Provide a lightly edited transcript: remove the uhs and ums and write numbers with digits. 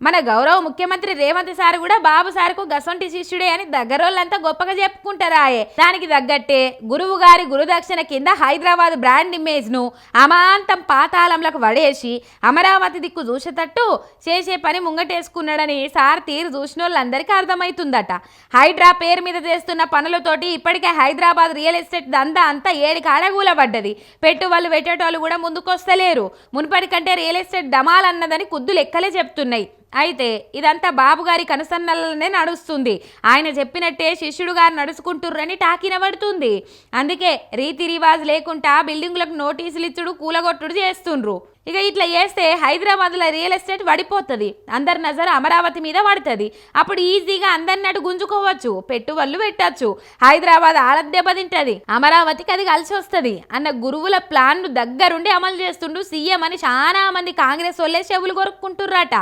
మన గౌరవ ముఖ్యమంత్రి రేవంత్ సార్ కూడా బాబు సార్కు గసొంటి శిష్యుడే అని దగ్గరోళ్ళంతా గొప్పగా చెప్పుకుంటారాయే. దానికి తగ్గట్టే గురువు గారి గురుదక్షిణ కింద హైదరాబాద్ బ్రాండ్ ఇమేజ్ ను అమాంతం పాతాళంలకు వడేసి అమరావతి దిక్కు చూసేటట్టు చేసే పని ముంగటేసుకున్నాడని సార్ తీరు చూసిన వాళ్ళందరికీ అర్థమవుతుందట. హైడ్రా పేరు మీద చేస్తున్న పనులతోటి ఇప్పటికే హైదరాబాద్ రియల్ ఎస్టేట్ దందా అంతా ఏడికి అడగూలబడ్డది. పెట్టుబడులు పెట్టేటోళ్ళు కూడా ముందుకొస్తలేరు. మునుపటి కంటే రియల్ ఎస్టేట్ డమాలన్నదని కుద్దు లెక్కలే చెప్తున్నాయి. అయితే ఇదంతా బాబుగారి కనుసన్నలనే నడుస్తుంది. ఆయన చెప్పినట్టే శిష్యుడు గారు నడుచుకుంటుర్రని టాకినబడుతుంది. అందుకే రీతి రివాజ్ లేకుండా బిల్డింగులకు నోటీసులు ఇచ్చుడు కూలగొట్టుడు చేస్తుండ్రు. ఇక ఇట్లా చేస్తే హైదరాబాద్లో రియల్ ఎస్టేట్ పడిపోతుంది. అందరి నజర అమరావతి మీద పడుతుంది. అప్పుడు ఈజీగా అందరినట్టు గుంజుకోవచ్చు, పెట్టుబడులు పెట్టచ్చు, హైదరాబాద్ ఆడది దెబ్బతింటది, అమరావతికి అది కలిసి వస్తుంది అన్న గురువుల ప్లాన్ను దగ్గరుండి అమలు చేస్తుండు సీఎం అని చాలా మంది కాంగ్రెస్ వాళ్ళే చెవులు కొరుక్కుంటుర్రట.